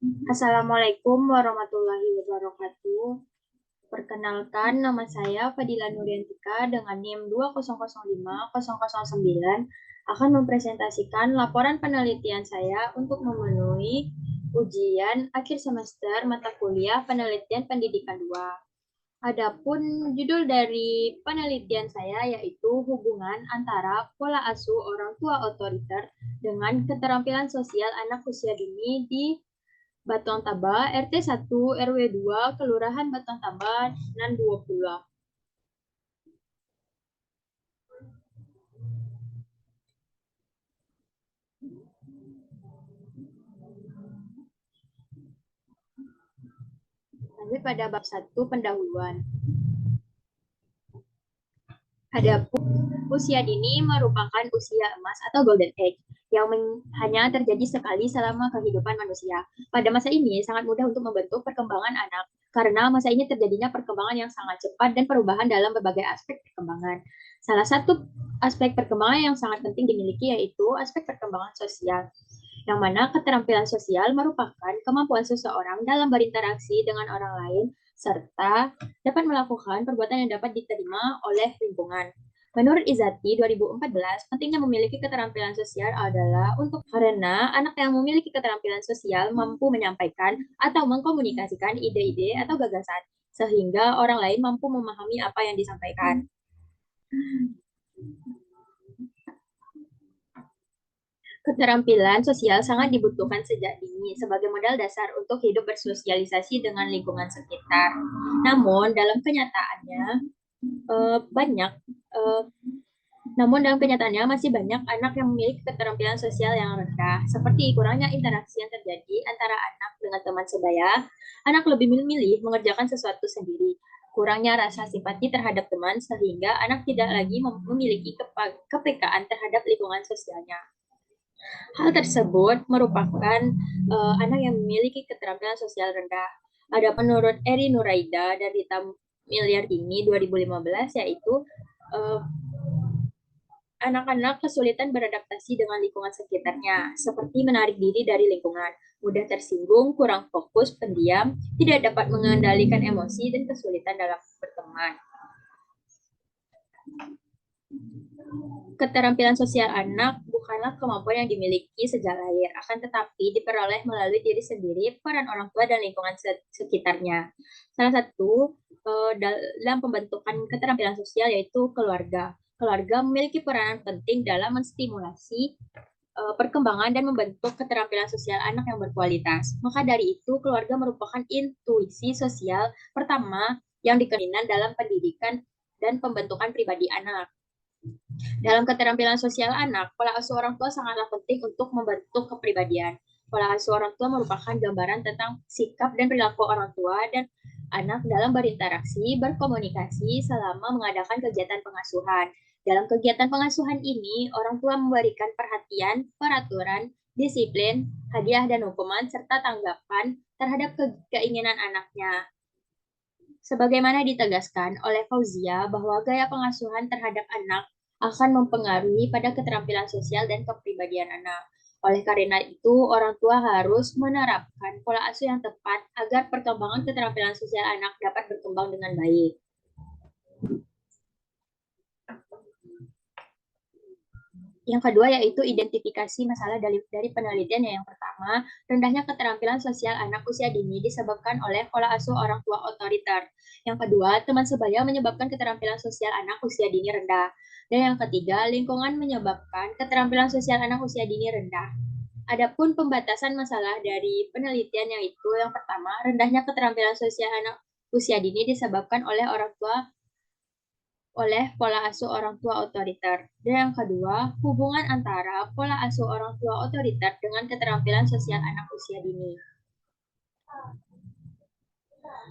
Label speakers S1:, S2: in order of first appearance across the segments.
S1: Assalamualaikum warahmatullahi wabarakatuh. Perkenalkan, nama saya Fadila Nuriantika dengan NIM 2005009 akan mempresentasikan laporan penelitian saya untuk memenuhi ujian akhir semester mata kuliah penelitian pendidikan 2. Adapun judul dari penelitian saya yaitu hubungan antara pola asuh orang tua otoriter dengan keterampilan sosial anak usia dini di Batuang Taba, RT 1 RW 2 Kelurahan Batuang Taba, Nan 20. Lanjut pada bab 1 pendahuluan. Adapun usia dini merupakan usia emas atau golden age yang hanya terjadi sekali selama kehidupan manusia. Pada masa ini sangat mudah untuk membentuk perkembangan anak karena masa ini terjadinya perkembangan yang sangat cepat dan perubahan dalam berbagai aspek perkembangan. Salah satu aspek perkembangan yang sangat penting dimiliki yaitu aspek perkembangan sosial, yang mana keterampilan sosial merupakan kemampuan seseorang dalam berinteraksi dengan orang lain serta dapat melakukan perbuatan yang dapat diterima oleh lingkungan. Menurut Izati 2014, pentingnya memiliki keterampilan sosial adalah untuk karena anak yang memiliki keterampilan sosial mampu menyampaikan atau mengkomunikasikan ide-ide atau gagasan, sehingga orang lain mampu memahami apa yang disampaikan. Keterampilan sosial sangat dibutuhkan sejak dini sebagai modal dasar untuk hidup bersosialisasi dengan lingkungan sekitar. Namun, dalam kenyataannya, banyak eh, namun dalam kenyataannya masih banyak anak yang memiliki keterampilan sosial yang rendah, seperti kurangnya interaksi yang terjadi antara anak dengan teman sebaya. Anak lebih memilih mengerjakan sesuatu sendiri, kurangnya rasa simpati terhadap teman sehingga anak tidak lagi memiliki kepekaan terhadap lingkungan sosialnya. Hal tersebut merupakan anak yang memiliki keterampilan sosial rendah. Ada menurut Eri Nuraida dari Miliar ini 2015 yaitu uh, anak-anak kesulitan beradaptasi dengan lingkungan sekitarnya, seperti menarik diri dari lingkungan, mudah tersinggung, kurang fokus, pendiam, tidak dapat mengendalikan emosi, dan kesulitan dalam berteman. Keterampilan sosial anak bukanlah kemampuan yang dimiliki sejak lahir, akan tetapi diperoleh melalui diri sendiri, peran orang tua, dan lingkungan sekitarnya. Salah satu dalam pembentukan keterampilan sosial yaitu keluarga. Keluarga memiliki peranan penting dalam menstimulasi perkembangan dan membentuk keterampilan sosial anak yang berkualitas. Maka dari itu, keluarga merupakan intuisi sosial pertama yang dikembangkan dalam pendidikan dan pembentukan pribadi anak. Dalam keterampilan sosial anak, pola asuh orang tua sangatlah penting untuk membentuk kepribadian. Pola asuh orang tua merupakan gambaran tentang sikap dan perilaku orang tua dan anak dalam berinteraksi, berkomunikasi selama mengadakan kegiatan pengasuhan. Dalam kegiatan pengasuhan ini, orang tua memberikan perhatian, peraturan, disiplin, hadiah dan hukuman, serta tanggapan terhadap keinginan anaknya. Sebagaimana ditegaskan oleh Fauzia bahwa gaya pengasuhan terhadap anak akan mempengaruhi pada keterampilan sosial dan kepribadian anak. Oleh karena itu, orang tua harus menerapkan pola asuh yang tepat agar perkembangan keterampilan sosial anak dapat berkembang dengan baik. Yang kedua yaitu identifikasi masalah dari penelitian. Yang pertama, rendahnya keterampilan sosial anak usia dini disebabkan oleh pola asuh orang tua otoriter. Yang kedua, teman sebaya menyebabkan keterampilan sosial anak usia dini rendah. Dan yang ketiga, lingkungan menyebabkan keterampilan sosial anak usia dini rendah. Adapun pembatasan masalah dari penelitian yaitu yang pertama, rendahnya keterampilan sosial anak usia dini disebabkan oleh pola asuh orang tua otoriter. Dan yang kedua, hubungan antara pola asuh orang tua otoriter dengan keterampilan sosial anak usia dini.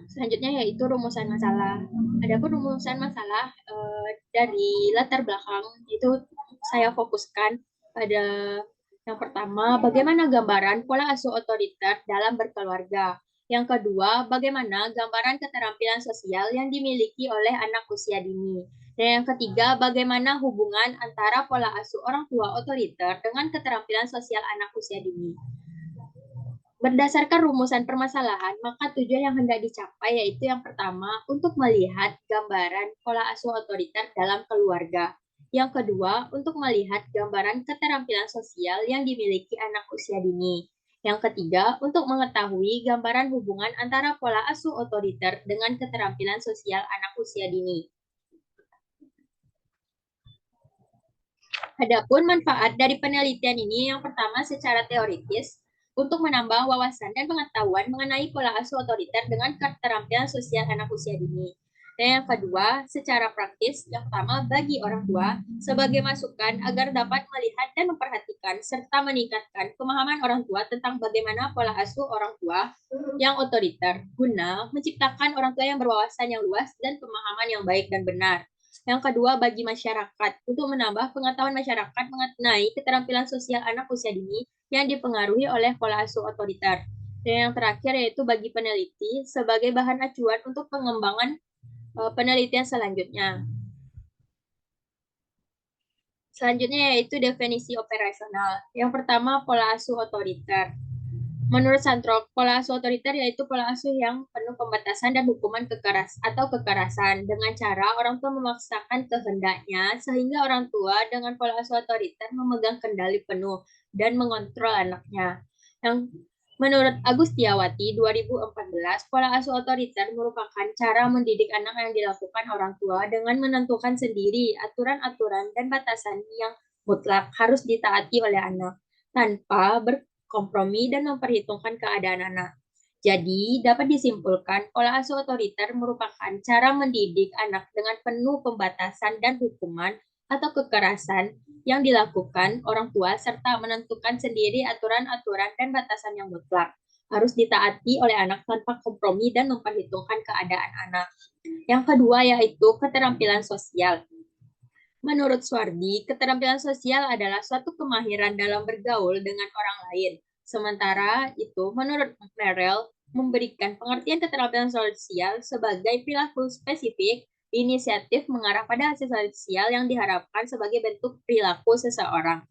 S1: Selanjutnya yaitu rumusan masalah. Adapun rumusan masalah dari latar belakang itu saya fokuskan pada yang pertama, bagaimana gambaran pola asuh otoriter dalam berkeluarga. Yang kedua, bagaimana gambaran keterampilan sosial yang dimiliki oleh anak usia dini. Dan yang ketiga, bagaimana hubungan antara pola asuh orang tua otoriter dengan keterampilan sosial anak usia dini. Berdasarkan rumusan permasalahan, maka tujuan yang hendak dicapai yaitu yang pertama, untuk melihat gambaran pola asuh otoriter dalam keluarga. Yang kedua, untuk melihat gambaran keterampilan sosial yang dimiliki anak usia dini. Yang ketiga, untuk mengetahui gambaran hubungan antara pola asuh otoriter dengan keterampilan sosial anak usia dini. Adapun manfaat dari penelitian ini, yang pertama secara teoritis, untuk menambah wawasan dan pengetahuan mengenai pola asuh otoriter dengan keterampilan sosial anak usia dini. Dan yang kedua, secara praktis, yang pertama bagi orang tua sebagai masukan agar dapat melihat dan memperhatikan serta meningkatkan pemahaman orang tua tentang bagaimana pola asuh orang tua yang otoriter guna menciptakan orang tua yang berwawasan yang luas dan pemahaman yang baik dan benar. Yang kedua, bagi masyarakat, untuk menambah pengetahuan masyarakat mengenai keterampilan sosial anak usia dini yang dipengaruhi oleh pola asuh otoriter. Dan yang terakhir yaitu bagi peneliti sebagai bahan acuan untuk pengembangan penelitian selanjutnya. Selanjutnya yaitu definisi operasional. Yang pertama, pola asuh otoriter. Menurut Santrok, pola asuh otoriter yaitu pola asuh yang penuh pembatasan dan hukuman kekerasan dengan cara orang tua memaksakan kehendaknya sehingga orang tua dengan pola asuh otoriter memegang kendali penuh dan mengontrol anaknya. Yang menurut Agustiawati 2014, pola asuh otoriter merupakan cara mendidik anak yang dilakukan orang tua dengan menentukan sendiri aturan-aturan dan batasan yang mutlak harus ditaati oleh anak tanpa kompromi dan memperhitungkan keadaan anak. Jadi, dapat disimpulkan, pola asuh otoriter merupakan cara mendidik anak dengan penuh pembatasan dan hukuman atau kekerasan yang dilakukan orang tua serta menentukan sendiri aturan-aturan dan batasan yang mutlak. Harus ditaati oleh anak tanpa kompromi dan memperhitungkan keadaan anak. Yang kedua yaitu keterampilan sosial. Menurut Swardi, keterampilan sosial adalah suatu kemahiran dalam bergaul dengan orang lain. Sementara itu, menurut Merrill, memberikan pengertian keterampilan sosial sebagai perilaku spesifik, inisiatif mengarah pada hasil sosial yang diharapkan sebagai bentuk perilaku seseorang.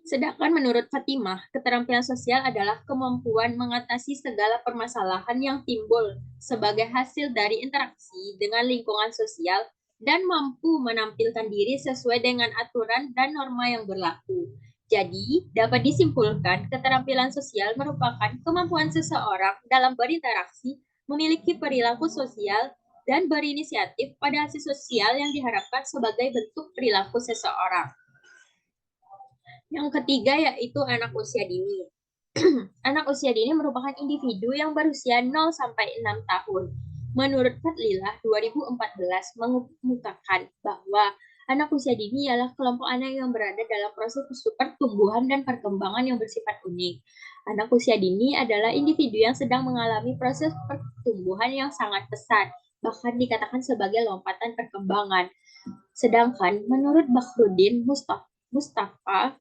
S1: Sedangkan menurut Fatimah, keterampilan sosial adalah kemampuan mengatasi segala permasalahan yang timbul sebagai hasil dari interaksi dengan lingkungan sosial dan mampu menampilkan diri sesuai dengan aturan dan norma yang berlaku. Jadi, dapat disimpulkan keterampilan sosial merupakan kemampuan seseorang dalam berinteraksi, memiliki perilaku sosial, dan berinisiatif pada hasil sosial yang diharapkan sebagai bentuk perilaku seseorang. Yang ketiga yaitu anak usia dini. Anak usia dini merupakan individu yang berusia 0 sampai 6 tahun. Menurut Fadlilah 2014 mengemukakan bahwa anak usia dini ialah kelompok anak yang berada dalam proses pertumbuhan dan perkembangan yang bersifat unik. Anak usia dini adalah individu yang sedang mengalami proses pertumbuhan yang sangat pesat, bahkan dikatakan sebagai lompatan perkembangan. Sedangkan menurut Bakhrudin Mustafa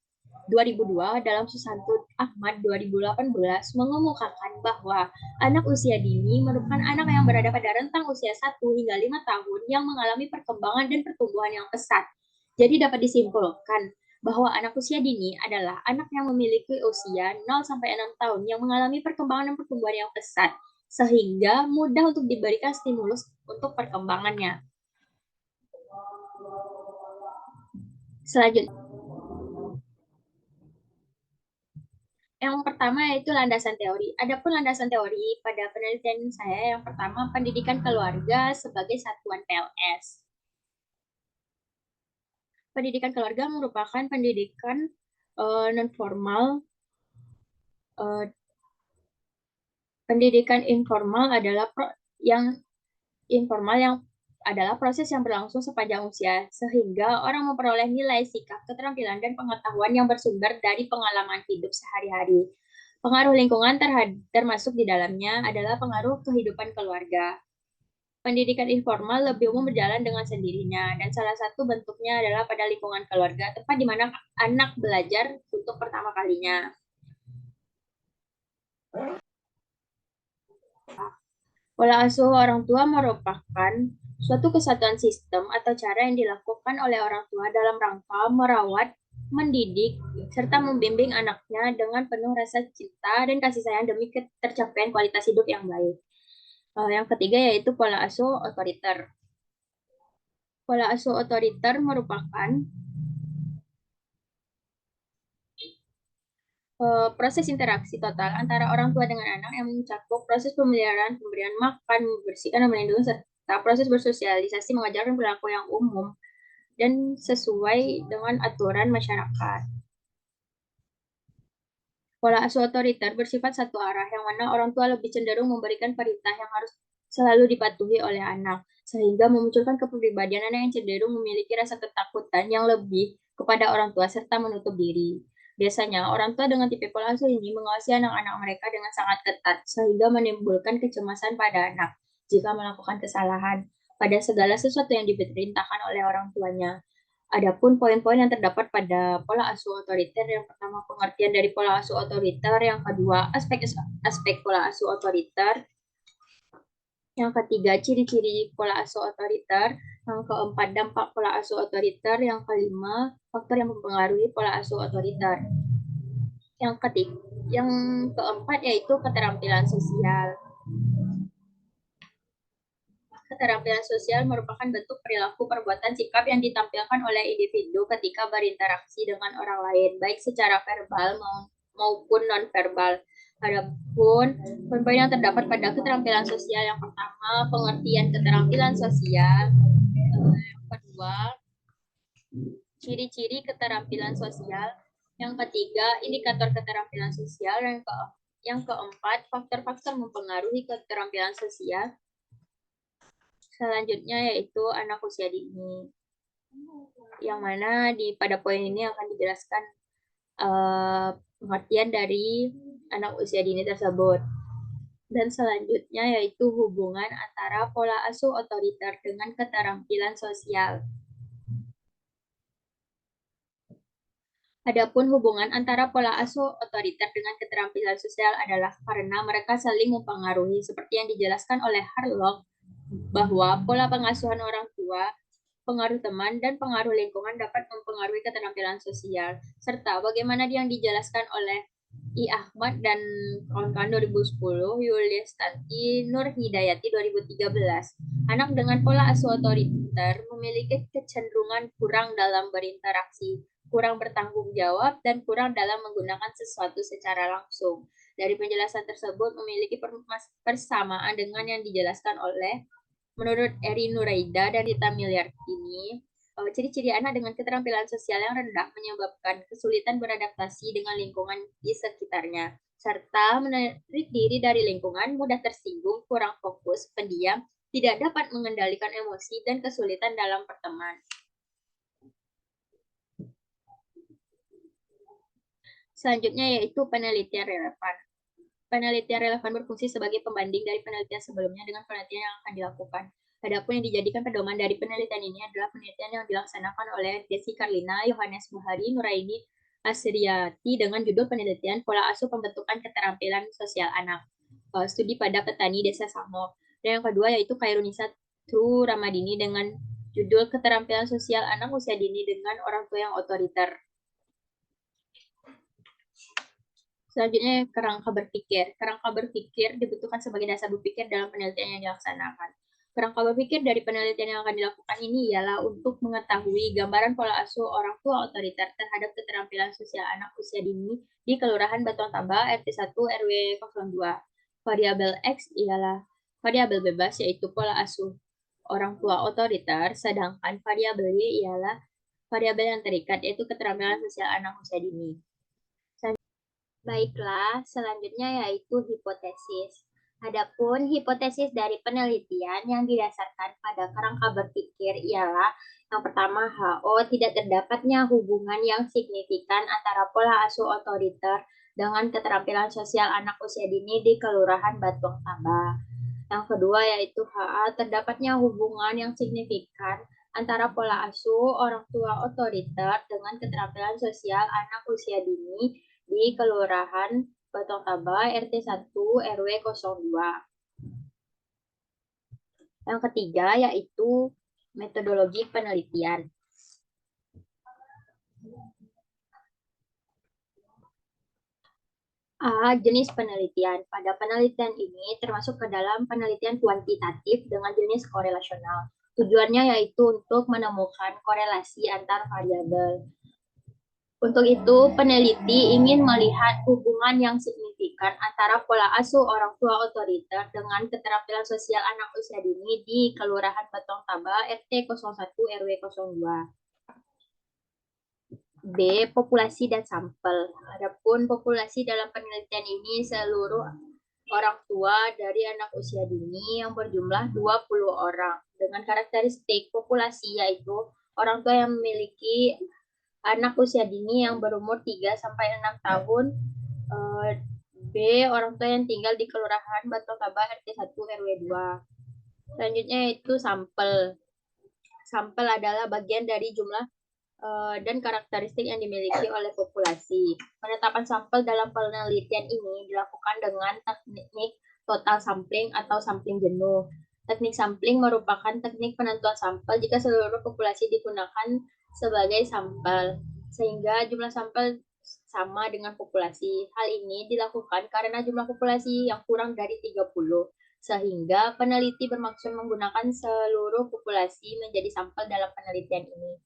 S1: 2002 dalam Susanto Ahmad 2018 mengemukakan bahwa anak usia dini merupakan anak yang berada pada rentang usia 1 hingga 5 tahun yang mengalami perkembangan dan pertumbuhan yang pesat. Jadi dapat disimpulkan bahwa anak usia dini adalah anak yang memiliki usia 0 sampai 6 tahun yang mengalami perkembangan dan pertumbuhan yang pesat sehingga mudah untuk diberikan stimulus untuk perkembangannya. Selanjutnya, yang pertama yaitu landasan teori. Adapun landasan teori pada penelitian saya yang pertama pendidikan keluarga sebagai satuan PLS. Pendidikan keluarga merupakan pendidikan non formal. Pendidikan informal adalah adalah proses yang berlangsung sepanjang usia, sehingga orang memperoleh nilai, sikap, keterampilan, dan pengetahuan yang bersumber dari pengalaman hidup sehari-hari. Pengaruh lingkungan termasuk di dalamnya adalah pengaruh kehidupan keluarga. Pendidikan informal lebih umum berjalan dengan sendirinya, dan salah satu bentuknya adalah pada lingkungan keluarga, tempat di mana anak belajar untuk pertama kalinya. Pola asuh orang tua merupakan suatu kesatuan sistem atau cara yang dilakukan oleh orang tua dalam rangka merawat, mendidik serta membimbing anaknya dengan penuh rasa cinta dan kasih sayang demi tercapaian kualitas hidup yang baik. Yang ketiga yaitu pola asuh otoriter. Pola asuh otoriter merupakan proses interaksi total antara orang tua dengan anak yang mencakup proses pemeliharaan, pemberian makan, membersihkan, dan melindungi, serta proses bersosialisasi mengajarkan perilaku yang umum dan sesuai dengan aturan masyarakat. Pola asuh otoriter bersifat satu arah, yang mana orang tua lebih cenderung memberikan perintah yang harus selalu dipatuhi oleh anak, sehingga memunculkan kepribadian anak yang cenderung memiliki rasa ketakutan yang lebih kepada orang tua serta menutup diri. Biasanya, orang tua dengan tipe pola asuh ini mengawasi anak-anak mereka dengan sangat ketat, sehingga menimbulkan kecemasan pada anak jika melakukan kesalahan pada segala sesuatu yang diperintahkan oleh orang tuanya. Adapun poin-poin yang terdapat pada pola asuh otoriter, yang pertama pengertian dari pola asuh otoriter, yang kedua aspek pola asuh otoriter, yang ketiga ciri-ciri pola asuh otoriter, yang keempat dampak pola asuh otoriter, yang kelima faktor yang mempengaruhi pola asuh otoriter. Yang keempat yaitu keterampilan sosial. Keterampilan sosial merupakan bentuk perilaku perbuatan sikap yang ditampilkan oleh individu ketika berinteraksi dengan orang lain, baik secara verbal maupun non-verbal. Adapun poin-poin yang terdapat pada keterampilan sosial, yang pertama pengertian keterampilan sosial, yang kedua ciri-ciri keterampilan sosial, yang ketiga indikator keterampilan sosial, yang keempat faktor-faktor mempengaruhi keterampilan sosial. Selanjutnya yaitu anak usia dini, yang mana pada poin ini akan dijelaskan pengertian dari anak usia dini tersebut. Dan selanjutnya yaitu hubungan antara pola asuh otoriter dengan keterampilan sosial. Adapun hubungan antara pola asuh otoriter dengan keterampilan sosial adalah karena mereka saling mempengaruhi, seperti yang dijelaskan oleh Harlock bahwa pola pengasuhan orang tua, pengaruh teman, dan pengaruh lingkungan dapat mempengaruhi keterampilan sosial, serta bagaimana yang dijelaskan oleh I. Ahmad dan kawan-kawan 2010, Yulius Tanti, Nur Hidayati 2013. Anak dengan pola asuh otoriter memiliki kecenderungan kurang dalam berinteraksi, kurang bertanggung jawab, dan kurang dalam menggunakan sesuatu secara langsung. Dari penjelasan tersebut memiliki persamaan dengan yang dijelaskan oleh menurut Eri Nuraida dan Rita Miliardini. Ciri-ciri anak dengan keterampilan sosial yang rendah menyebabkan kesulitan beradaptasi dengan lingkungan di sekitarnya, serta menarik diri dari lingkungan, mudah tersinggung, kurang fokus, pendiam, tidak dapat mengendalikan emosi, dan kesulitan dalam berteman. Selanjutnya yaitu penelitian relevan. Penelitian relevan berfungsi sebagai pembanding dari penelitian sebelumnya dengan penelitian yang akan dilakukan. Adapun yang dijadikan pedoman dari penelitian ini adalah penelitian yang dilaksanakan oleh Desi Karlina, Yohanes Buhari, Nuraini Asriati dengan judul penelitian pola asuh pembentukan keterampilan sosial anak, studi pada petani desa Samo. Dan yang kedua yaitu Kairunisa Tru Ramadini dengan judul keterampilan sosial anak usia dini dengan orang tua yang otoriter. Selanjutnya, kerangka berpikir. Kerangka berpikir dibutuhkan sebagai dasar berpikir dalam penelitian yang dilaksanakan. Kerangka berpikir dari penelitian yang akan dilakukan ini ialah untuk mengetahui gambaran pola asuh orang tua otoriter terhadap keterampilan sosial anak usia dini di Kelurahan Batuang Taba, RT 1 RW 02. Variabel X ialah variabel bebas, yaitu pola asuh orang tua otoriter, sedangkan variabel Y ialah variabel yang terikat, yaitu keterampilan sosial anak usia dini. Baiklah, selanjutnya yaitu hipotesis. Adapun hipotesis dari penelitian yang didasarkan pada kerangka berpikir ialah yang pertama, tidak terdapatnya hubungan yang signifikan antara pola asuh otoriter dengan keterampilan sosial anak usia dini di Kelurahan Batuang Taba. Yang kedua yaitu terdapatnya hubungan yang signifikan antara pola asuh orang tua otoriter dengan keterampilan sosial anak usia dini di Kelurahan Batuang Taba, RT 1 RW 02. Yang ketiga yaitu metodologi penelitian. A. Jenis penelitian. Pada penelitian ini termasuk ke dalam penelitian kuantitatif dengan jenis korelasional. Tujuannya yaitu untuk menemukan korelasi antar variabel. Untuk itu, peneliti ingin melihat hubungan yang signifikan antara pola asuh orang tua otoriter dengan keterampilan sosial anak usia dini di Kelurahan Betong Taba, RT 01 RW 02. B. Populasi dan sampel. Adapun populasi dalam penelitian ini seluruh orang tua dari anak usia dini yang berjumlah 20 orang dengan karakteristik populasi yaitu orang tua yang memiliki anak usia dini yang berumur 3 sampai 6 tahun. B. Orang tua yang tinggal di Kelurahan Batu Tabah RT 1 RW 2. Selanjutnya yaitu sampel. Sampel adalah bagian dari jumlah dan karakteristik yang dimiliki oleh populasi. Penetapan sampel dalam penelitian ini dilakukan dengan teknik total sampling atau sampling jenuh. Teknik sampling merupakan teknik penentuan sampel jika seluruh populasi digunakan sebagai sampel, sehingga jumlah sampel sama dengan populasi. Hal ini dilakukan karena jumlah populasi yang kurang dari 30, sehingga peneliti bermaksud menggunakan seluruh populasi menjadi sampel dalam penelitian ini.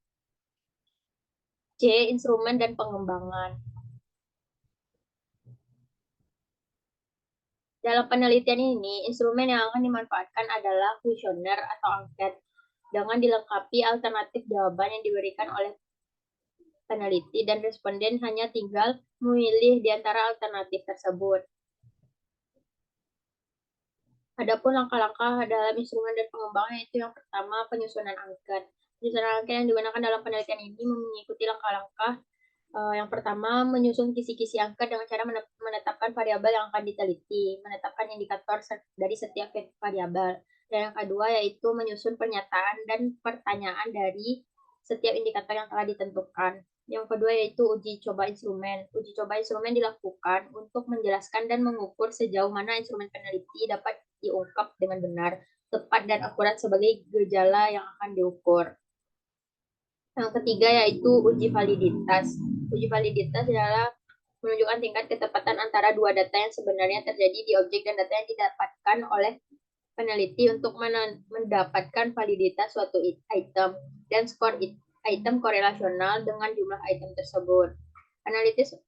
S1: C. Instrumen dan pengembangan. Dalam penelitian ini, instrumen yang akan dimanfaatkan adalah kuesioner atau angket dengan dilengkapi alternatif jawaban yang diberikan oleh peneliti dan responden hanya tinggal memilih di antara alternatif tersebut. Adapun langkah-langkah dalam instrumen dan pengembangan yaitu yang pertama penyusunan angket. Penyusunan angket yang digunakan dalam penelitian ini mengikuti langkah-langkah. Yang pertama, menyusun kisi-kisi angka dengan cara menetapkan variabel yang akan diteliti, menetapkan indikator dari setiap variabel. Dan yang kedua, yaitu menyusun pernyataan dan pertanyaan dari setiap indikator yang telah ditentukan. Yang kedua, yaitu uji coba instrumen. Uji coba instrumen dilakukan untuk menjelaskan dan mengukur sejauh mana instrumen peneliti dapat diungkap dengan benar, tepat, dan akurat sebagai gejala yang akan diukur. Yang ketiga yaitu uji validitas. Uji validitas adalah menunjukkan tingkat ketepatan antara dua data yang sebenarnya terjadi di objek dan data yang didapatkan oleh peneliti untuk mendapatkan validitas suatu item dan skor item korelasional dengan jumlah item tersebut.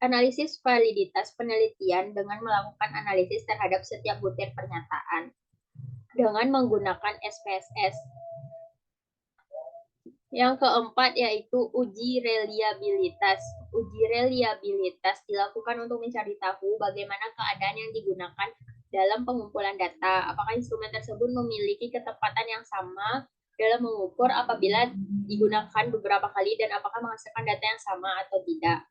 S1: Analisis validitas penelitian dengan melakukan analisis terhadap setiap butir pernyataan dengan menggunakan SPSS. Yang keempat yaitu uji reliabilitas. Uji reliabilitas dilakukan untuk mencari tahu bagaimana keadaan yang digunakan dalam pengumpulan data. Apakah instrumen tersebut memiliki ketepatan yang sama dalam mengukur apabila digunakan beberapa kali dan apakah menghasilkan data yang sama atau tidak.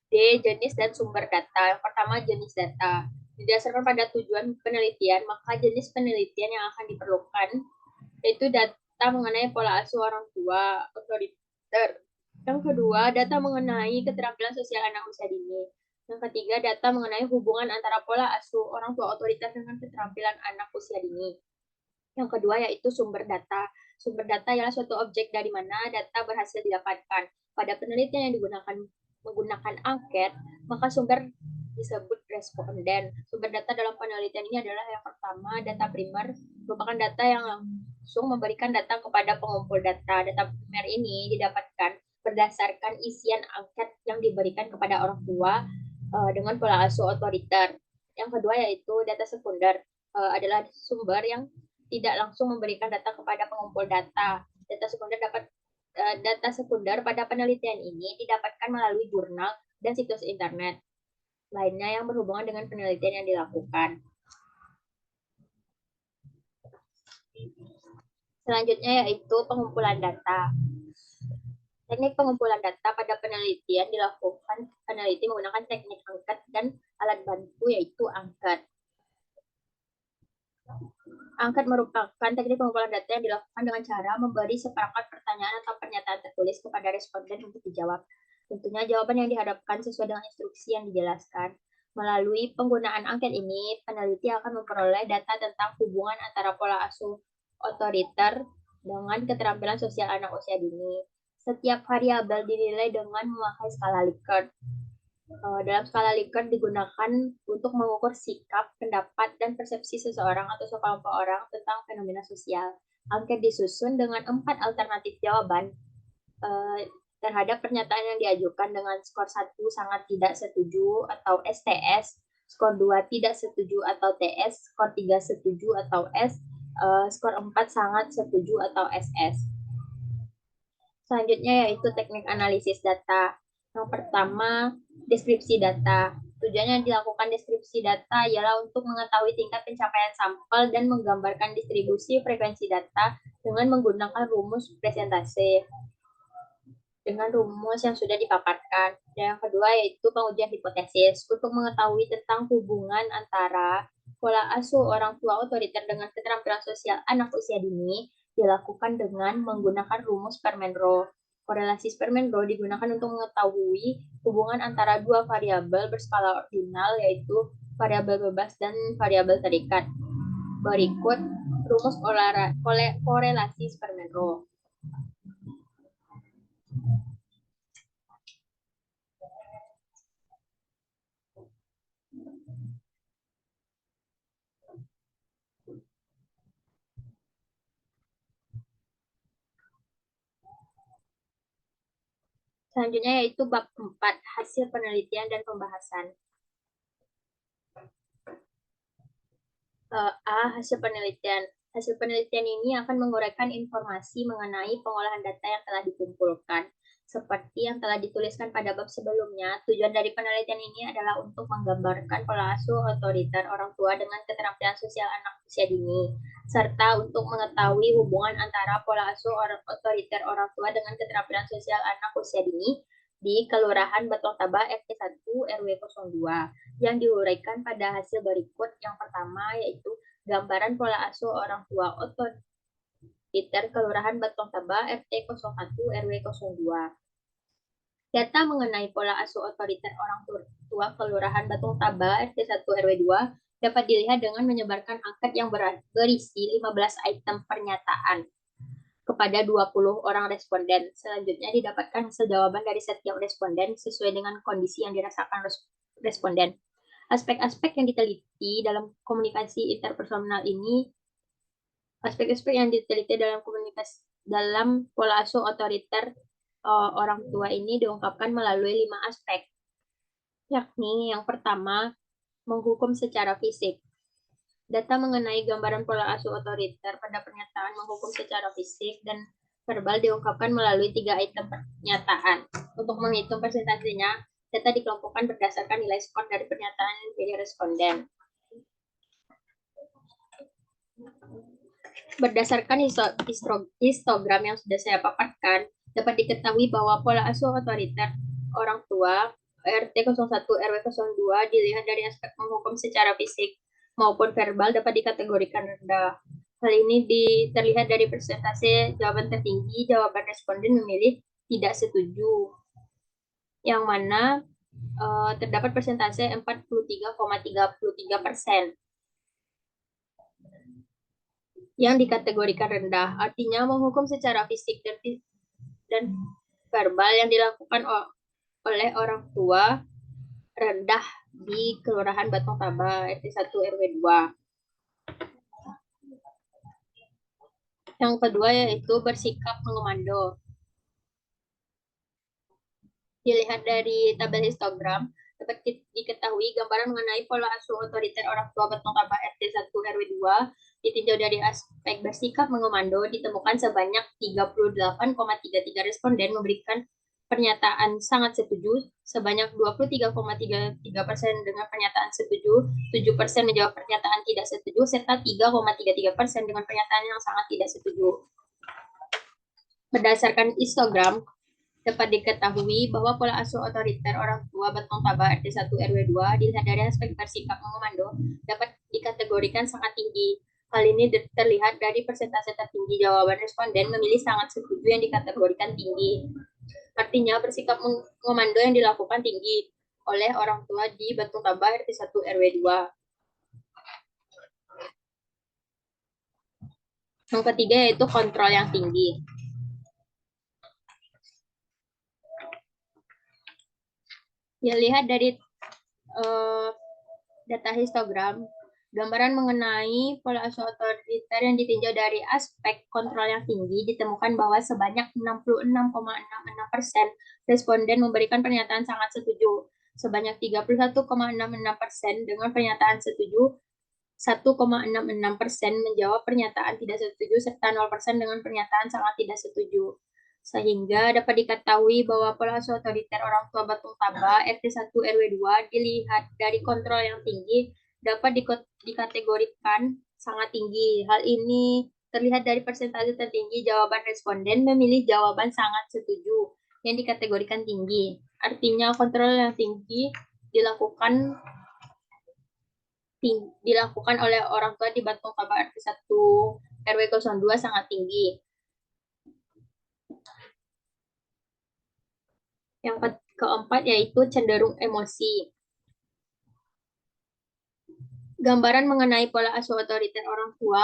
S1: D. Jenis dan sumber data. Yang pertama, jenis data. Didasarkan pada tujuan penelitian, maka jenis penelitian yang akan diperlukan yaitu data mengenai pola asuh orang tua otoriter. Yang kedua, data mengenai keterampilan sosial anak usia dini. Yang ketiga, data mengenai hubungan antara pola asuh orang tua otoriter dengan keterampilan anak usia dini. Yang kedua yaitu sumber data. Sumber data ialah suatu objek dari mana data berhasil didapatkan. Pada penelitian yang menggunakan angket, maka sumber disebut responden. Sumber data dalam penelitian ini adalah yang pertama, data primer, merupakan data yang langsung memberikan data kepada pengumpul data. Data primer ini didapatkan berdasarkan isian angket yang diberikan kepada orang tua dengan pola asuh otoriter. Yang kedua yaitu data sekunder, adalah sumber yang tidak langsung memberikan data kepada pengumpul data. Data sekunder pada penelitian ini didapatkan melalui jurnal dan situs internet lainnya yang berhubungan dengan penelitian yang dilakukan. Selanjutnya yaitu pengumpulan data. Teknik pengumpulan data pada penelitian dilakukan peneliti menggunakan teknik angket dan alat bantu yaitu angket. Angket merupakan teknik pengumpulan data yang dilakukan dengan cara memberi seperangkat pertanyaan atau pernyataan tertulis kepada responden untuk dijawab. Tentunya jawaban yang dihadapkan sesuai dengan instruksi yang dijelaskan. Melalui penggunaan angket ini, peneliti akan memperoleh data tentang hubungan antara pola asuh otoriter dengan keterampilan sosial anak usia dini. Setiap variabel dinilai dengan memakai skala Likert. Dalam skala Likert digunakan untuk mengukur sikap, pendapat, dan persepsi seseorang atau sekelompok orang tentang fenomena sosial. Angket disusun dengan 4 alternatif jawaban terhadap pernyataan yang diajukan dengan skor 1 sangat tidak setuju atau STS, skor 2 tidak setuju atau TS, skor 3 setuju atau S, skor 4 sangat setuju atau SS. Selanjutnya yaitu teknik analisis data. Yang pertama, deskripsi data. Tujuannya dilakukan deskripsi data ialah untuk mengetahui tingkat pencapaian sampel dan menggambarkan distribusi frekuensi data dengan menggunakan rumus presentase dengan rumus yang sudah dipaparkan. Dan yang kedua yaitu pengujian hipotesis untuk mengetahui tentang hubungan antara pola asuh orang tua otoriter dengan keterampilan sosial anak usia dini dilakukan dengan menggunakan rumus Spermenro. Korelasi Spermenro digunakan untuk mengetahui hubungan antara dua variabel berskala ordinal yaitu variabel bebas dan variabel terikat. Berikut rumus korelasi Spermenro. Selanjutnya yaitu bab 4, hasil penelitian dan pembahasan. A. Hasil penelitian. Hasil penelitian ini akan menguraikan informasi mengenai pengolahan data yang telah dikumpulkan. Seperti yang telah dituliskan pada bab sebelumnya, tujuan dari penelitian ini adalah untuk menggambarkan pola asuh otoriter orang tua dengan keterampilan sosial anak usia dini, serta untuk mengetahui hubungan antara pola asuh otoriter orang tua dengan keterampilan sosial anak usia dini di Kelurahan Batong Taba RT 1 RW 02 yang diuraikan pada hasil berikut. Yang pertama yaitu gambaran pola asuh orang tua otoriter Kelurahan Batong Taba RT 01 RW 02. Data mengenai pola asuh otoriter orang tua Kelurahan Batong Taba RT 1 RW 2 dapat dilihat dengan menyebarkan angket yang berisi 15 item pernyataan kepada 20 orang responden. Selanjutnya didapatkan hasil jawaban dari setiap responden sesuai dengan kondisi yang dirasakan responden. Aspek-aspek yang diteliti dalam komunikasi interpersonal ini, aspek-aspek yang diteliti dalam komunikasi dalam pola asuh otoriter orang tua ini diungkapkan melalui 5 aspek, yakni yang pertama, menghukum secara fisik. Data mengenai gambaran pola asuh otoriter pada pernyataan menghukum secara fisik dan verbal diungkapkan melalui 3 item pernyataan. Untuk menghitung persentasenya, data dikelompokkan berdasarkan nilai skor dari pernyataan dari responden. Berdasarkan histogram yang sudah saya paparkan, dapat diketahui bahwa pola asuh otoriter orang tua RT 01 RW 02 dilihat dari aspek menghukum secara fisik maupun verbal dapat dikategorikan rendah. Hal ini terlihat dari persentase jawaban tertinggi, jawaban responden memilih tidak setuju, yang mana terdapat persentase 43,33%. Yang dikategorikan rendah, artinya menghukum secara fisik dan verbal yang dilakukan oleh orang tua rendah di Kelurahan Batong Taba RT 1 RW 2. Yang kedua yaitu bersikap mengomando. Dilihat dari tabel histogram, dapat diketahui gambaran mengenai pola asuh otoriter orang tua Batong Taba RT 1 RW 2 ditinjau dari aspek bersikap mengomando ditemukan sebanyak 38,33 responden memberikan pernyataan sangat setuju, sebanyak 23,33% dengan pernyataan setuju, 7% menjawab pernyataan tidak setuju, serta 3,33% dengan pernyataan yang sangat tidak setuju. Berdasarkan histogram, dapat diketahui bahwa pola asuh otoriter orang tua Batong Taba RT 1 RW 2 dilihat dari aspek bersikap mengomando dapat dikategorikan sangat tinggi. Hal ini terlihat dari persentase tertinggi jawaban responden memilih sangat setuju yang dikategorikan tinggi. Artinya bersikap mengomando yang dilakukan tinggi oleh orang tua di Batong Taba RT 1 RW 2. Yang ketiga yaitu kontrol yang tinggi. Ya, lihat dari data histogram, gambaran mengenai pola asuh otoriter yang ditinjau dari aspek kontrol yang tinggi ditemukan bahwa sebanyak 66,66% responden memberikan pernyataan sangat setuju, sebanyak 31,66% dengan pernyataan setuju, 1,66% menjawab pernyataan tidak setuju, serta 0% dengan pernyataan sangat tidak setuju. Sehingga dapat diketahui bahwa pola asuh otoriter orang tua Batung Taba RT1 RW2 dilihat dari kontrol yang tinggi dapat dikategorikan sangat tinggi. Hal ini terlihat dari persentase tertinggi jawaban responden memilih jawaban sangat setuju yang dikategorikan tinggi. Artinya kontrol yang tinggi dilakukan oleh orang tua di Batung Taba RT1 RW02 sangat tinggi. Yang keempat yaitu cenderung emosi. Gambaran mengenai pola asuh otoriter orang tua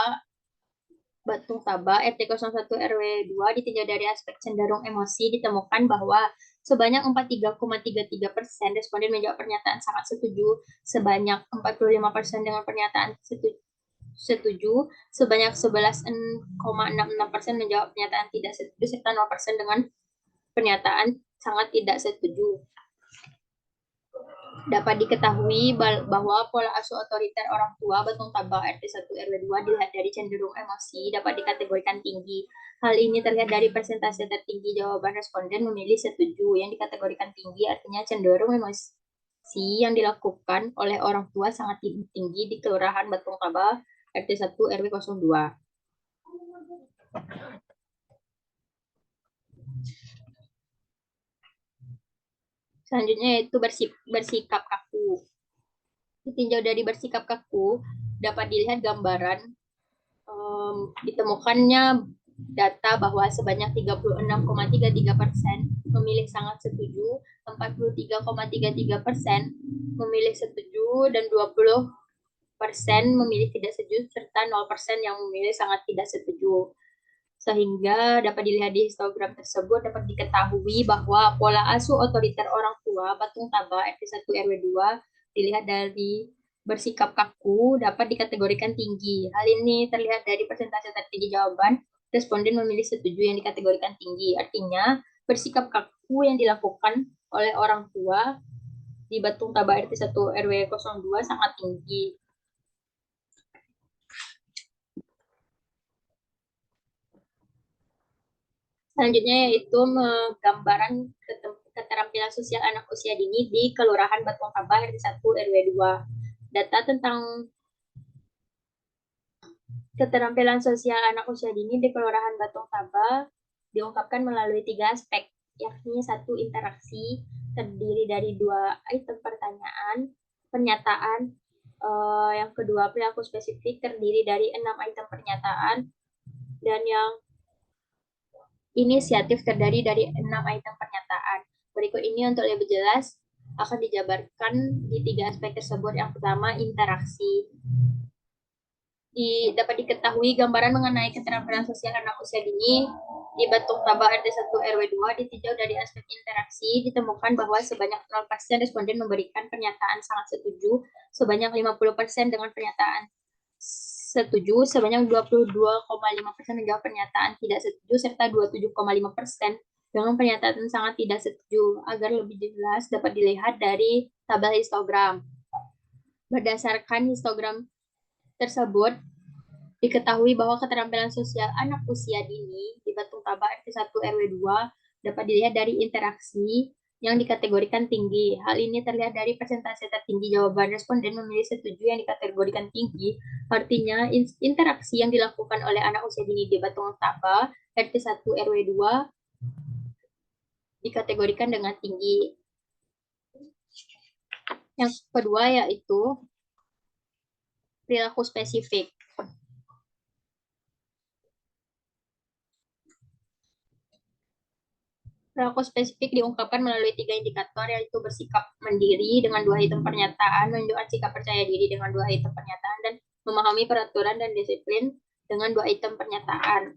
S1: Batung Taba RT01 RW2 ditinjau dari aspek cenderung emosi ditemukan bahwa sebanyak 43,33% responden menjawab pernyataan sangat setuju, sebanyak 45% dengan pernyataan setuju, sebanyak 11,66% menjawab pernyataan tidak setuju, serta 0% dengan pernyataan sangat tidak setuju. Dapat diketahui bahwa pola asuh otoriter orang tua Batung Taba RT1 RW2 dilihat dari cenderung emosi dapat dikategorikan tinggi. Hal ini terlihat dari persentase tertinggi jawaban responden memilih setuju yang dikategorikan tinggi, artinya cenderung emosi yang dilakukan oleh orang tua sangat tinggi di Kelurahan Batung Taba RT1 RW02. Selanjutnya yaitu bersikap kaku. Ditinjau dari bersikap kaku, dapat dilihat gambaran ditemukannya data bahwa sebanyak 36,33% memilih sangat setuju, 43,33% memilih setuju, dan 20% memilih tidak setuju, serta 0% yang memilih sangat tidak setuju. Sehingga dapat dilihat di histogram tersebut dapat diketahui bahwa pola asuh otoriter orang tua Batung Taba RT1 RW2 dilihat dari bersikap kaku dapat dikategorikan tinggi. Hal ini terlihat dari persentase tertinggi jawaban responden memilih setuju yang dikategorikan tinggi. Artinya bersikap kaku yang dilakukan oleh orang tua di Batung Taba RT1 RW02 sangat tinggi. Selanjutnya yaitu gambaran keterampilan sosial anak usia dini di Kelurahan Batung Tabah RT1 RW2. Data tentang keterampilan sosial anak usia dini di Kelurahan Batung Tabah diungkapkan melalui 3 aspek, yakni 1 interaksi terdiri dari 2 item pertanyaan, pernyataan, yang kedua perilaku spesifik terdiri dari 6 item pernyataan, dan yang inisiatif terdiri dari 6 item pernyataan. Berikut ini untuk lebih jelas akan dijabarkan di 3 aspek tersebut. Yang pertama, interaksi. Dapat diketahui gambaran mengenai keterampilan sosial anak usia dini di Batung Taba RT1 RW2 ditinjau dari aspek interaksi ditemukan bahwa sebanyak 0% responden memberikan pernyataan sangat setuju, sebanyak 50% dengan pernyataan setuju, sebanyak 22,5% menjawab pernyataan tidak setuju, serta 27,5% dengan pernyataan sangat tidak setuju. Agar lebih jelas dapat dilihat dari tabel histogram. Berdasarkan histogram tersebut, diketahui bahwa keterampilan sosial anak usia dini di Batung Taba RT1 RW2 dapat dilihat dari interaksi yang dikategorikan tinggi. Hal ini terlihat dari persentase tertinggi jawaban responden memilih setuju yang dikategorikan tinggi. Artinya, interaksi yang dilakukan oleh anak usia dini di Batung Taba RT1 RW2 dikategorikan dengan tinggi. Yang kedua yaitu perilaku spesifik. Perilaku spesifik diungkapkan melalui 3 indikator, yaitu bersikap mandiri dengan 2 item pernyataan, menunjukkan sikap percaya diri dengan 2 item pernyataan, dan memahami peraturan dan disiplin dengan 2 item pernyataan.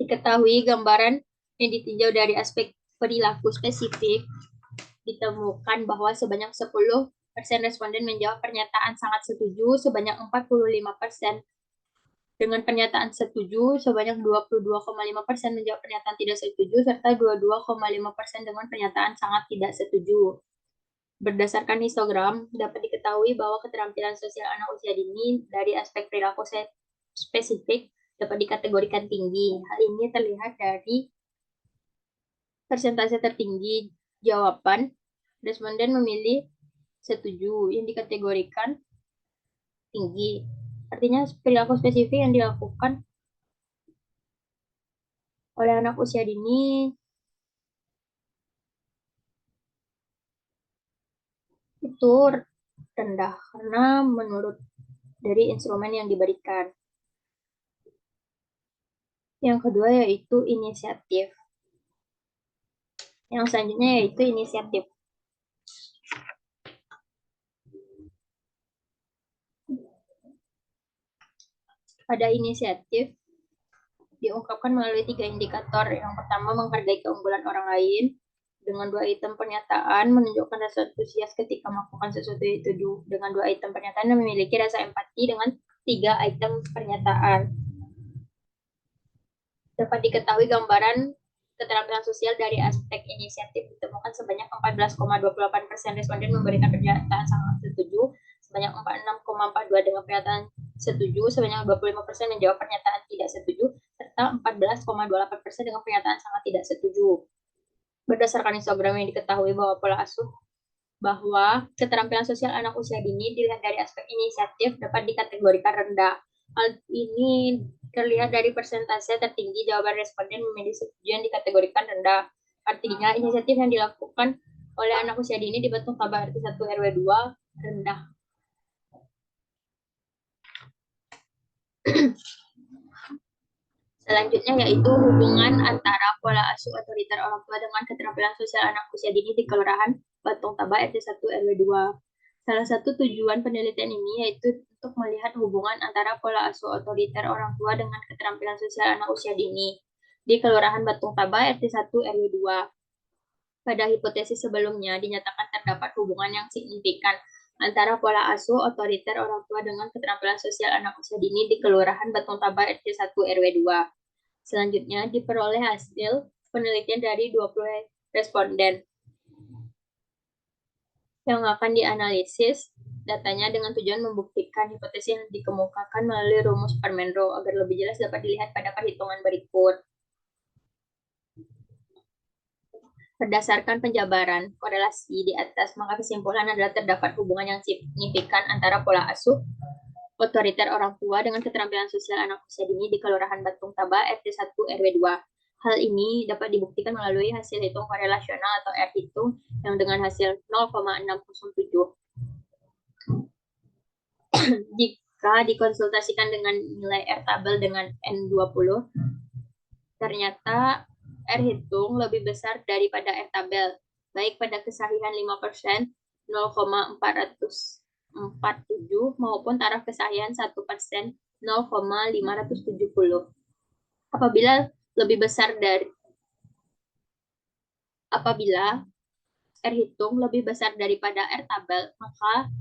S1: Diketahui gambaran yang ditinjau dari aspek perilaku spesifik ditemukan bahwa sebanyak 10% responden menjawab pernyataan sangat setuju, sebanyak 45% dengan pernyataan setuju, sebanyak 22,5% menjawab pernyataan tidak setuju, serta 22,5% dengan pernyataan sangat tidak setuju. Berdasarkan histogram, dapat diketahui bahwa keterampilan sosial anak usia dini dari aspek perilaku spesifik dapat dikategorikan tinggi. Hal ini terlihat dari persentase tertinggi jawaban responden memilih setuju yang dikategorikan tinggi. Artinya perilaku spesifik yang dilakukan oleh anak usia dini itu rendah karena menurut dari instrumen yang diberikan. Yang kedua yaitu inisiatif. Yang selanjutnya yaitu inisiatif. Pada inisiatif diungkapkan melalui 3 indikator. Yang pertama, menghargai keunggulan orang lain. Dengan 2 item pernyataan, menunjukkan rasa antusias ketika melakukan sesuatu itu. Dengan 2 item pernyataan, dan memiliki rasa empati dengan 3 item pernyataan. Dapat diketahui gambaran keterampilan sosial dari aspek inisiatif ditemukan sebanyak 14,28% responden memberikan pernyataan sangat setuju, sebanyak 46,42 dengan pernyataan setuju, sebanyak 25% menjawab pernyataan tidak setuju, serta 14,28% dengan pernyataan sangat tidak setuju. Berdasarkan histogram yang diketahui bahwa pola asuh bahwa keterampilan sosial anak usia dini dilihat dari aspek inisiatif dapat dikategorikan rendah. Hal ini terlihat dari persentase tertinggi jawaban responden memilih setuju yang dikategorikan rendah. Artinya, inisiatif yang dilakukan oleh anak usia dini di Batung Tabah RT 1 RW 2 rendah. Selanjutnya yaitu hubungan antara pola asuh otoriter orang tua dengan keterampilan sosial anak usia dini di Kelurahan Batung Tabah RT 1 RW 2. Salah satu tujuan penelitian ini yaitu untuk melihat hubungan antara pola asuh otoriter orang tua dengan keterampilan sosial anak usia dini di Kelurahan Batung Tabah RT 1 RW 2. Pada hipotesis sebelumnya dinyatakan terdapat hubungan yang signifikan antara pola asuh otoriter orang tua dengan keterampilan sosial anak usia dini di Kelurahan Batung Tabah RT 1 RW 2. Selanjutnya diperoleh hasil penelitian dari 20 responden yang akan dianalisis datanya dengan tujuan membuktikan hipotesis yang dikemukakan melalui rumus Parmenro agar lebih jelas dapat dilihat pada perhitungan berikut. Berdasarkan penjabaran korelasi di atas, maka kesimpulan adalah terdapat hubungan yang signifikan antara pola asuh otoriter orang tua dengan keterampilan sosial anak usia dini di Kelurahan Batung Tabah RT 1 RW 2. Hal ini dapat dibuktikan melalui hasil hitung korelasional atau R hitung yang dengan hasil 0,607. Jika dikonsultasikan dengan nilai R tabel dengan N20, ternyata R hitung lebih besar daripada R tabel, baik pada kesahihan 5%, 0,447 maupun taraf kesahihan 1%, 0,570. Apabila R hitung lebih besar daripada R tabel, maka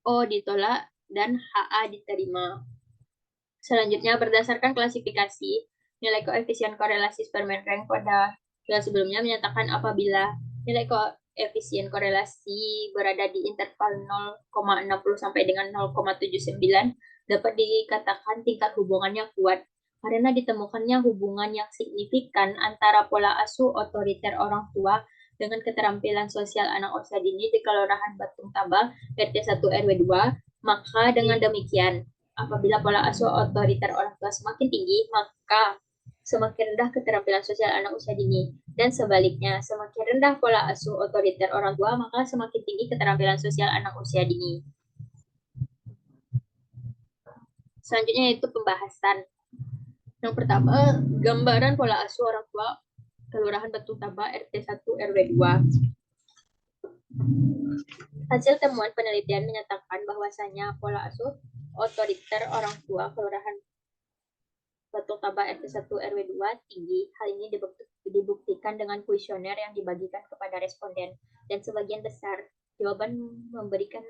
S1: HO ditolak dan HA diterima. Selanjutnya, berdasarkan klasifikasi, nilai koefisien korelasi Sperman-Rank pada kelas sebelumnya menyatakan apabila nilai koefisien korelasi berada di interval 0,60 sampai dengan 0,79 dapat dikatakan tingkat hubungannya kuat karena ditemukannya hubungan yang signifikan antara pola asuh otoriter orang tua dengan keterampilan sosial anak usia dini di Kelurahan Batung Tabah RT 1 RW 2. Maka dengan demikian, apabila pola asuh otoriter orang tua semakin tinggi, maka semakin rendah keterampilan sosial anak usia dini. Dan sebaliknya, semakin rendah pola asuh otoriter orang tua, maka semakin tinggi keterampilan sosial anak usia dini. Selanjutnya yaitu pembahasan. Yang pertama, gambaran pola asuh orang tua Kelurahan Batung Tabah RT 1 RW 2. Hasil temuan penelitian menyatakan bahwasanya pola asuh otoriter orang tua Kelurahan Batung Tabah RT 1 RW 2 tinggi. Hal ini dibuktikan dengan kuesioner yang dibagikan kepada responden, dan sebagian besar jawaban memberikan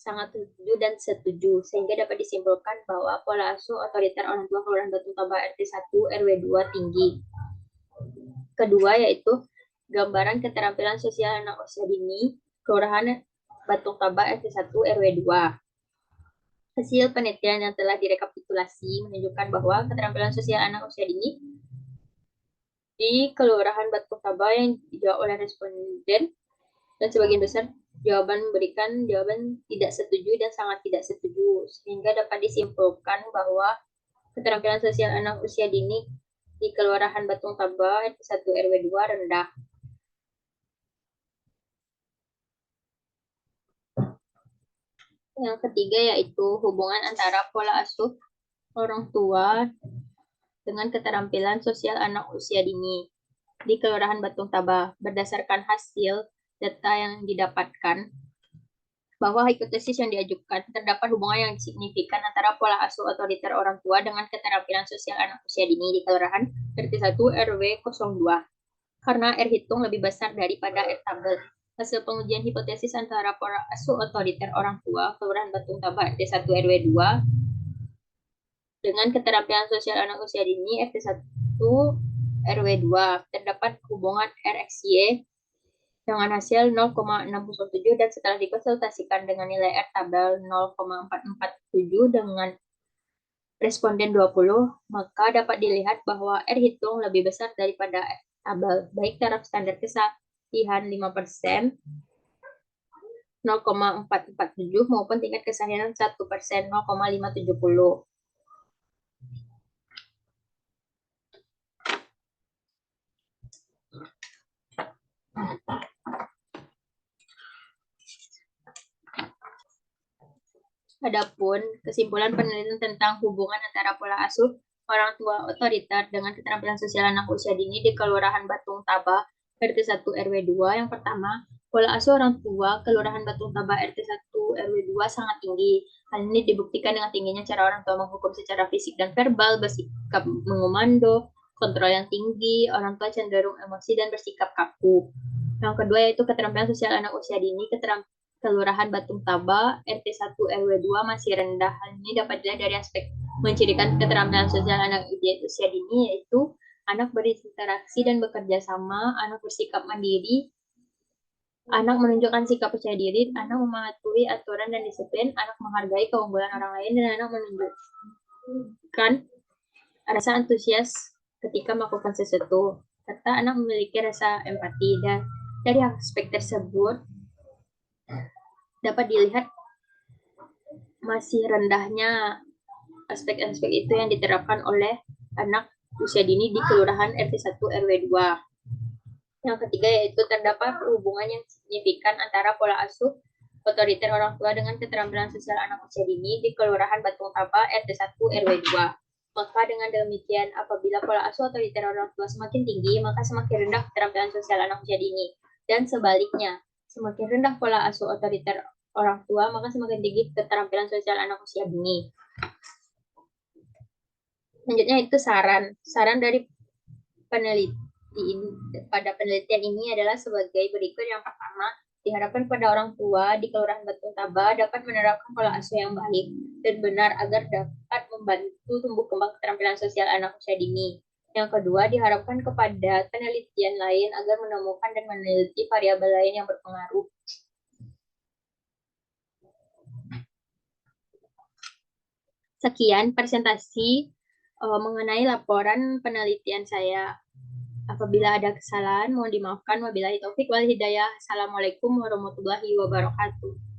S1: sangat setuju dan setuju, sehingga dapat disimpulkan bahwa pola asuh otoriter orang tua Kelurahan Batu Taba RT 1 RW 2 tinggi. Kedua yaitu gambaran keterampilan sosial anak usia dini Kelurahan Batu Taba RT 1 RW 2. Hasil penelitian yang telah direkapitulasi menunjukkan bahwa keterampilan sosial anak usia dini di Kelurahan Batu Taba yang dijawab oleh responden dan sebagian besar jawaban memberikan jawaban tidak setuju dan sangat tidak setuju, sehingga dapat disimpulkan bahwa keterampilan sosial anak usia dini di Kelurahan Batung Taba RT 1 RW 2 rendah. Yang ketiga yaitu hubungan antara pola asuh orang tua dengan keterampilan sosial anak usia dini di Kelurahan Batung Taba. Berdasarkan hasil data yang didapatkan, bahwa hipotesis yang diajukan terdapat hubungan yang signifikan antara pola asuh otoriter orang tua dengan keterampilan sosial anak usia dini di Kelurahan RT 1 RW 02 karena R hitung lebih besar daripada R tabel. Hasil pengujian hipotesis antara pola asuh otoriter orang tua Kelurahan Batung Taba RT 1 RW 2 dengan keterampilan sosial anak usia dini RT 1 RW 2 terdapat hubungan RXY dengan hasil 0,607 dan setelah dikonsultasikan dengan nilai R tabel 0,447 dengan responden 20, maka dapat dilihat bahwa R hitung lebih besar daripada R tabel, baik taraf standar kesahihan 5%, 0,447 maupun tingkat kesahihan 1%, 0,570. Adapun kesimpulan penelitian tentang hubungan antara pola asuh orang tua otoriter dengan keterampilan sosial anak usia dini di Kelurahan Batung Taba RT 1 RW 2 yang pertama, pola asuh orang tua Kelurahan Batung Taba RT 1 RW 2 sangat tinggi. Hal ini dibuktikan dengan tingginya cara orang tua menghukum secara fisik dan verbal, bersikap mengomando, kontrol yang tinggi, orang tua cenderung emosi dan bersikap kaku. Yang kedua yaitu keterampilan sosial anak usia dini, Kelurahan Batung Taba RT 1 RW 2 masih rendah. Hal ini dapat dilihat dari aspek mencirikan keterampilan sosial anak usia dini, yaitu anak berinteraksi dan bekerja sama, anak bersikap mandiri, anak menunjukkan sikap percaya diri, anak mematuhi aturan dan disiplin, anak menghargai keunggulan orang lain, dan anak menunjukkan rasa antusias ketika melakukan sesuatu, serta anak memiliki rasa empati. Dan dari aspek tersebut dapat dilihat masih rendahnya aspek-aspek itu yang diterapkan oleh anak usia dini di Kelurahan RT 1 RW 2. Yang ketiga yaitu terdapat hubungan yang signifikan antara pola asuh otoriter orang tua dengan keterampilan sosial anak usia dini di Kelurahan Batung Taba RT 1 RW 2. Maka dengan demikian, apabila pola asuh otoriter orang tua semakin tinggi, maka semakin rendah keterampilan sosial anak usia dini. Dan sebaliknya, semakin rendah pola asuh otoriter orang tua, maka semakin tinggi keterampilan sosial anak usia dini. Selanjutnya itu saran dari peneliti pada penelitian ini adalah sebagai berikut. Yang pertama, diharapkan pada orang tua di Kelurahan Batung Taba dapat menerapkan pola asuh yang baik dan benar agar dapat membantu tumbuh kembang keterampilan sosial anak usia dini. Yang kedua, diharapkan kepada penelitian lain agar menemukan dan meneliti variabel lain yang berpengaruh. Sekian presentasi mengenai laporan penelitian saya. Apabila ada kesalahan, mohon dimaafkan. Wabillahi taufik wal hidayah. Assalamualaikum warahmatullahi wabarakatuh.